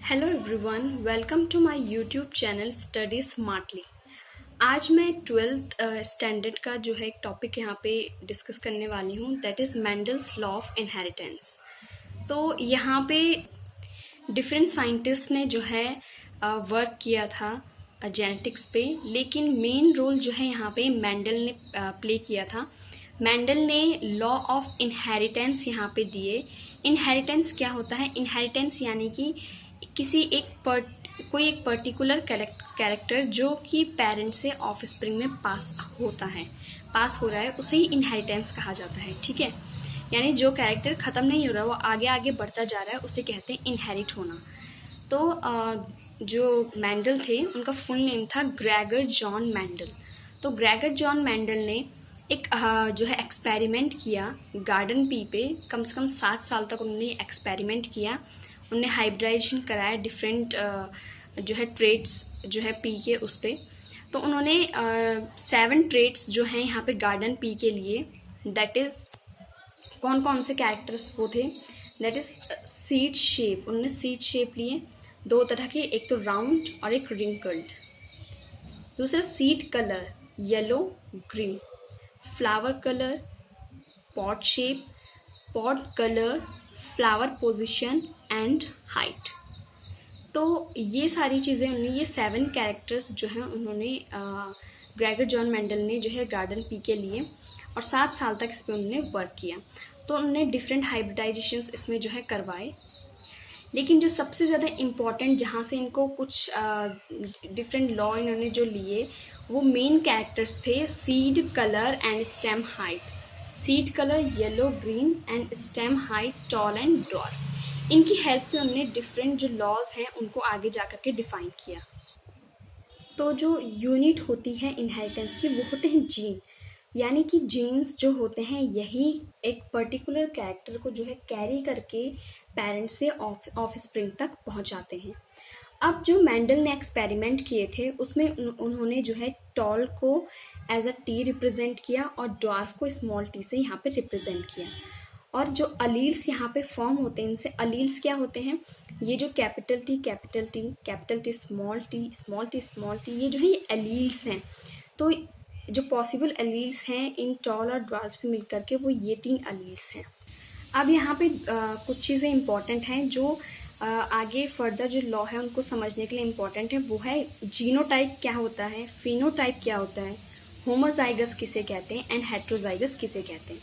Hello everyone, welcome to my YouTube channel study smartly. आज मैं twelfth standard का जो है एक टॉपिक यहाँ पे डिस्कस करने वाली हूँ, that is Mendel's law of inheritance. तो यहाँ पे डिफरेंट साइंटिस्ट ने जो है वर्क किया था जेनेटिक्स पे, लेकिन मेन रोल जो है यहाँ पे मेंडल ने प्ले किया था। मेंडल ने लॉ ऑफ इनहेरिटेंस यहाँ पे दिए। इनहेरिटेंस क्या होता है? इनहेरिटेंस यानी कि किसी कोई एक पर्टिकुलर कैरेक्टर जो कि पेरेंट से ऑफस्प्रिंग में पास हो रहा है, उसे ही इनहेरिटेंस कहा जाता है। ठीक है, यानी जो कैरेक्टर ख़त्म नहीं हो रहा, वो आगे आगे बढ़ता जा रहा है, उसे कहते हैं इनहेरिट होना। तो जो मैंडल थे, उनका फुल नेम था ग्रेगर जॉन मैंडल। तो ग्रेगर जॉन मैंडल ने एक जो है एक्सपेरिमेंट किया गार्डन पी पे। कम से कम 7 साल तक उन्होंने एक्सपेरिमेंट किया। उन्होंने हाइब्रिडाइजेशन कराया डिफरेंट जो है ट्रेट्स जो है पी के उस पर। तो उन्होंने 7 ट्रेट्स जो हैं यहाँ पे गार्डन पी के लिए, दैट इज़ कौन कौन से कैरेक्टर्स वो थे, दैट इज़ सीड शेप। उन्होंने सीड शेप लिए 2 तरह के, एक तो राउंड और एक रिंकल्ड। दूसरा seed colour yellow green, flower colour, pot shape, pot colour, flower position and height. तो ये सारी चीज़ें उन्होंने, ये 7 कैरेक्टर्स जो हैं उन्होंने ग्रेगर जॉन मैंडल ने जो है गार्डन पी के लिए, और 7 साल तक इस पर उन्होंने वर्क किया। तो उन्होंने डिफरेंट हाइब्रिडाइजेशंस इसमें जो है करवाए। लेकिन जो सबसे ज़्यादा इम्पॉर्टेंट, जहाँ से इनको कुछ डिफरेंट लॉ इन्होंने जो लिए, वो मेन कैरेक्टर्स थे seed colour and stem height. Seed colour yellow green and stem height tall and dwarf. इनकी हेल्प से उन्होंने डिफरेंट जो लॉज हैं उनको आगे जा कर के डिफाइन किया। तो जो यूनिट होती है इनहेरिटेंस की, वो होते हैं जीन। यानी कि जीन्स जो होते हैं, यही एक पर्टिकुलर कैरेक्टर को जो है कैरी करके पेरेंट्स से ऑफस्प्रिंग तक पहुंचाते हैं। अब जो मैंडल ने एक्सपेरिमेंट किए थे, उसमें उन्होंने जो है टॉल को एज अ टी रिप्रेजेंट किया और ड्वार्फ को स्मॉल टी से यहाँ पे रिप्रेजेंट किया। और जो अलील्स यहाँ पे फॉर्म होते हैं, इनसे अलील्स क्या होते हैं, ये जो capital T capital T capital T small T small T small T, ये जो है ये अलील्स हैं। तो जो पॉसिबल अलील्स हैं इन टॉल और ड्वार्फ से मिलकर के, वो ये 3 अलील्स हैं। अब यहाँ पे कुछ चीज़ें इंपॉर्टेंट हैं जो आगे फर्दर जो लॉ है उनको समझने के लिए इम्पॉर्टेंट है। वो है जीनोटाइप क्या होता है, फिनोटाइप क्या होता है, होमोजाइगस किसे कहते हैं एंड हेट्रोजाइगस किसे कहते हैं।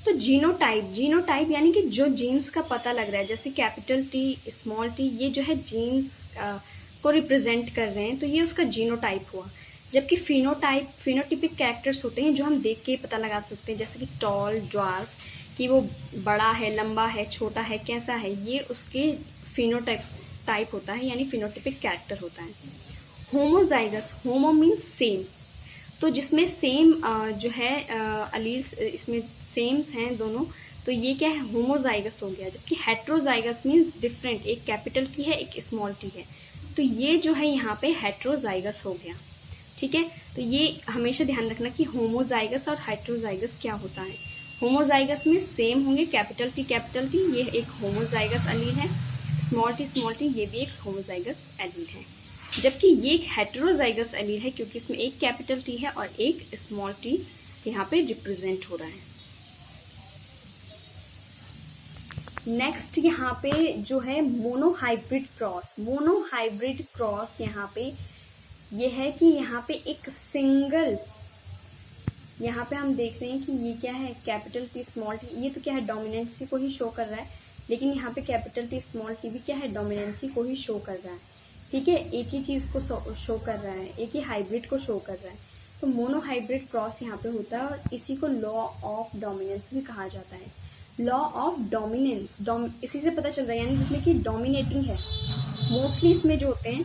तो जीनोटाइप यानी कि जो जीन्स का पता लग रहा है, जैसे कैपिटल टी स्मॉल टी, ये जो है जीन्स को रिप्रेजेंट कर रहे हैं, तो ये उसका जीनोटाइप हुआ। जबकि फिनोटिपिक कैरेक्टर्स होते हैं जो हम देख के पता लगा सकते हैं, जैसे कि टॉल ड्वार्फ, कि वो बड़ा है, लंबा है, छोटा है, कैसा है, ये उसके फिनोटाइप होता है, यानी फिनोटिपिक कैरेक्टर होता है। होमोजाइगस, होमो मीन्स सेम, तो जिसमें सेम जो है अलील्स इसमें सेम्स हैं दोनों, तो ये क्या है, होमोजाइगस हो गया। जबकि हेट्रोजाइगस मीन्स डिफरेंट, एक कैपिटल टी है एक स्मॉल टी है, तो ये जो है यहाँ पे हेट्रोजाइगस हो गया। ठीक है, तो ये हमेशा ध्यान रखना कि होमोजाइगस और हेट्रोजाइगस क्या होता है। होमोजाइगस में सेम होंगे, कैपिटल टी ये एक होमोजाइगस एलील है, स्मॉल टी ये भी एक होमोजाइगस एलील है। जबकि ये एक हेट्रोजाइगस एलील है, क्योंकि इसमें एक कैपिटल टी है और एक स्मॉल टी यहाँ पे रिप्रेजेंट हो रहा है। नेक्स्ट यहाँ पे जो है मोनोहाइब्रिड क्रॉस यहाँ पे ये है कि यहाँ पे एक सिंगल, यहाँ पे हम देख रहे हैं कि ये क्या है, कैपिटल टी स्मॉल टी, ये तो क्या है, डोमिनेंसी को ही शो कर रहा है। लेकिन यहाँ पे कैपिटल टी स्मॉल टी भी क्या है, डोमिनेंसी को ही शो कर रहा है। ठीक है, एक ही चीज़ को शो कर रहा है, एक ही हाइब्रिड को शो कर रहा है। तो मोनोहाइब्रिड क्रॉस यहाँ पे होता है, और इसी को लॉ ऑफ डोमिनेंस भी कहा जाता है। लॉ ऑफ डोमिनेंस इसी से पता चल रहा है, यानी जिसमें कि डोमिनेटिंग है। मोस्टली इसमें जो होते हैं,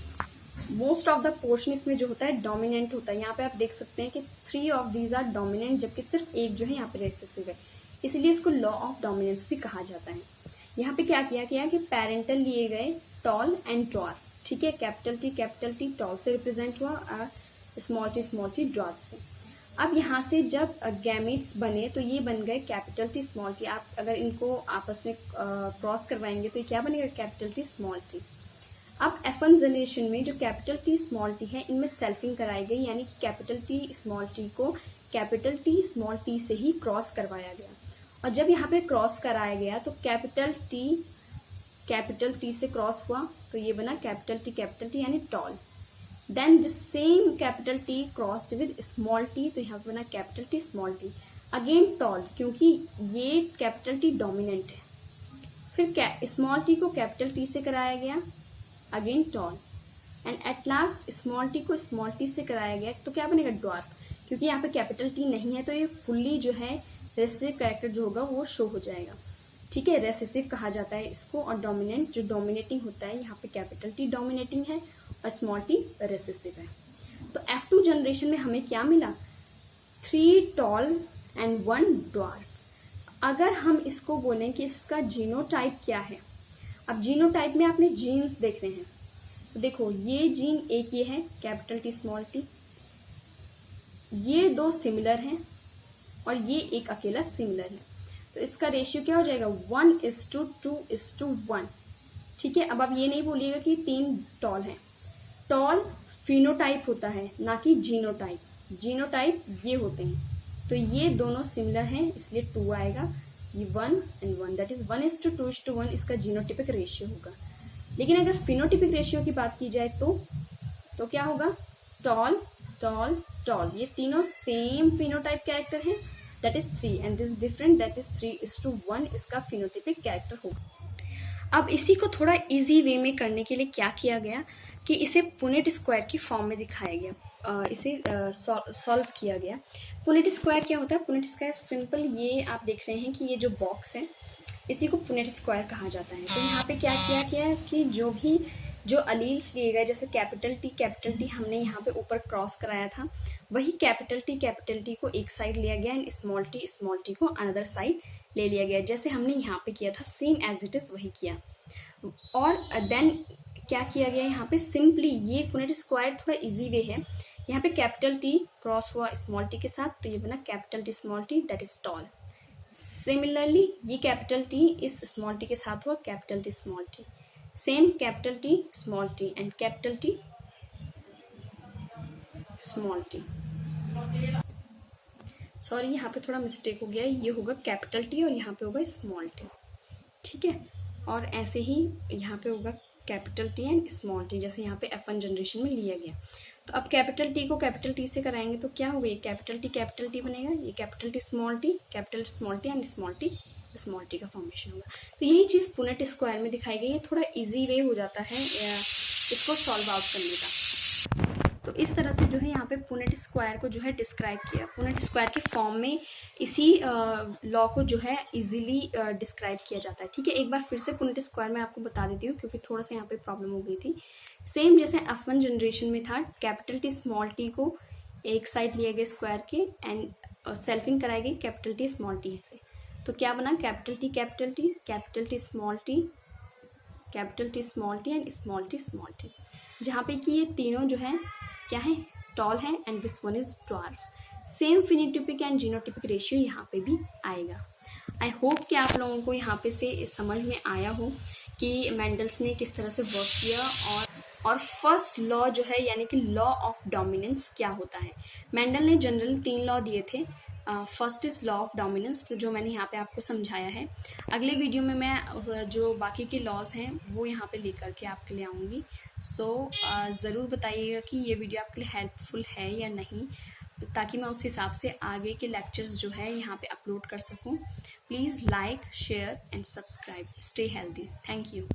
मोस्ट ऑफ द पोर्शन इसमें जो होता है डोमिनेंट होता है। यहाँ पे आप देख सकते हैं कि 3 ऑफ दीज आर डोमिनेंट, जबकि सिर्फ एक जो है यहाँ पे रिसेसिव है, इसलिए इसको लॉ ऑफ डोमिनेंस भी कहा जाता है। यहाँ पे क्या किया गया कि पेरेंटल लिए गए टॉल एंड ड्वार्फ। ठीक है, कैपिटल टी टॉल से रिप्रेजेंट हुआ और स्मॉल टी ड्वार्फ से। अब यहाँ से जब गैमेट्स बने, तो ये बन गए कैपिटल टी स्मॉल टी। आप अगर इनको आपस में क्रॉस करवाएंगे तो ये क्या बनेगा, कैपिटल टी स्मॉल टी। अब F1 जनरेशन में जो कैपिटल टी स्मॉल टी है इनमें सेल्फिंग कराई गई, यानी कि कैपिटल टी स्मॉल टी को कैपिटल टी स्मॉल टी से ही क्रॉस करवाया गया। और जब यहाँ पे क्रॉस कराया गया तो कैपिटल टी से क्रॉस हुआ तो ये बना कैपिटल टी यानी tall. Then the same capital T crossed with small T, तो यहाँ पे बना capital T small T, again tall, क्योंकि ये कैपिटल टी डोमिनेंट है। फिर स्मॉल टी को कैपिटल टी से कराया गया, again tall, and at last small T को स्मॉल टी से कराया गया तो क्या बनेगा, ड्वार्फ, क्योंकि यहाँ पे कैपिटल टी नहीं है तो ये फुल्ली जो है रेसेसिव कैरेक्टर जो होगा वो शो हो जाएगा। ठीक है, रेसेसिव कहा जाता है इसको। और डोमिनेंट जो डोमिनेटिंग होता है, यहाँ पे कैपिटल टी डोमिनेटिंग है और स्मॉल टी रेसेसिव है। तो F2 जनरेशन में हमें क्या मिला, 3 टॉल एंड 1 ड्वार्फ। अगर हम इसको बोलें कि इसका जीनोटाइप क्या है, अब जीनोटाइप में आपने जीन्स देखने हैं, तो देखो ये जीन एक ये है कैपिटल टी स्मॉल टी, ये दो सिमिलर हैं और ये एक अकेला सिमिलर है, तो इसका रेशियो क्या हो जाएगा, 1:2:1। ठीक है, अब आप ये नहीं बोलिएगा कि 3 टॉल हैं। टॉल फिनोटाइप होता है ना कि जीनोटाइप। जीनोटाइप ये होते हैं, तो ये दोनों सिमिलर हैं इसलिए 2 आएगा। ये 1 and 1 दैट इज 1:2:1 इसका जीनोटिपिक रेशियो होगा। लेकिन अगर फिनोटिपिक रेशियो की बात की जाए तो क्या होगा, टॉल टॉल टॉल, ये तीनों सेम फिनोटाइप कैरेक्टर हैं, that is 3, and this different, that is 3:1 इसका फिनोटिपिक कैरेक्टर होगा। अब इसी को थोड़ा इजी वे में करने के लिए क्या किया गया कि इसे पुनेट स्क्वायर की फॉर्म में दिखाया गया, इसे सॉल्व किया गया। पुनेट स्क्वायर क्या होता है, पुनेट स्क्वायर सिंपल, ये आप देख रहे हैं कि ये जो बॉक्स है इसी को पुनेट स्क्वायर कहा जाता है। तो यहाँ पे क्या किया गया कि जो अलील्स लिए गए, जैसे कैपिटल टी हमने यहाँ पे ऊपर क्रॉस कराया था, वही कैपिटल टी को एक साइड लिया गया एंड स्मॉल टी को अनदर साइड ले लिया गया, जैसे हमने यहाँ पे किया था सेम एज इट इज वही किया। और देन क्या किया गया यहाँ पे, सिंपली ये पुनेट स्क्वायर थोड़ा इजी वे है, यहाँ पे कैपिटल टी क्रॉस हुआ स्मॉल टी के साथ तो ये बना capital T small T that is tall. Similarly ये कैपिटल टी इस स्मॉल टी के साथ हुआ capital T small T, same capital T small T and capital T small T. Sorry यहाँ पे थोड़ा मिस्टेक हो गया, ये होगा कैपिटल टी और यहाँ पे होगा स्मॉल टी। ठीक है, और ऐसे ही यहाँ पे होगा capital T and small T, जैसे यहाँ पे F1 जनरेशन में लिया गया। तो अब कैपिटल टी को कैपिटल टी से कराएंगे तो क्या होगा, ये कैपिटल टी बनेगा, ये capital T capital small T and small T का फॉर्मेशन होगा। तो यही चीज़ पुनेट स्क्वायर में दिखाई गई है, थोड़ा इजी वे हो जाता है इसको सॉल्व आउट करने का। तो इस तरह से जो है यहाँ पे पुनेट स्क्वायर को जो है डिस्क्राइब किया, पुनेट स्क्वायर के फॉर्म में इसी लॉ को जो है इजीली डिस्क्राइब किया जाता है। ठीक है, एक बार फिर से पुनेट स्क्वायर में आपको बता देती हूँ क्योंकि थोड़ा सा यहाँ पे प्रॉब्लम हो गई थी। सेम जैसे F1 जनरेशन में था, कैपिटल टी स्मॉल टी को एक साइड लिया गया स्क्वायर के एंड सेल्फिंग कराई गई कैपिटल टी स्मॉल टी से, तो क्या बना capital T small T and small T, जहाँ पे कि ये तीनों जो है क्या है, टॉल है and this one is dwarf. Same phenotypic and genotypic ratio यहाँ पे भी आएगा। आई होप कि आप लोगों को यहाँ पे से समझ में आया हो कि मेंडल्स ने किस तरह से वर्क किया और फर्स्ट लॉ जो है यानी कि लॉ ऑफ डोमिनेंस क्या होता है। मेंडल ने जनरल 3 लॉ दिए थे। First is law of dominance, तो जो मैंने यहाँ पे आपको समझाया है। अगले वीडियो में मैं जो बाकी के लॉज हैं वो यहाँ पे लेकर के आपके लिए आऊँगी। सो ज़रूर बताइएगा कि ये वीडियो आपके लिए हेल्पफुल है या नहीं, ताकि मैं उस हिसाब से आगे के लेक्चर्स जो है यहाँ पे अपलोड कर सकूँ। Please like, share and subscribe. Stay healthy. Thank you.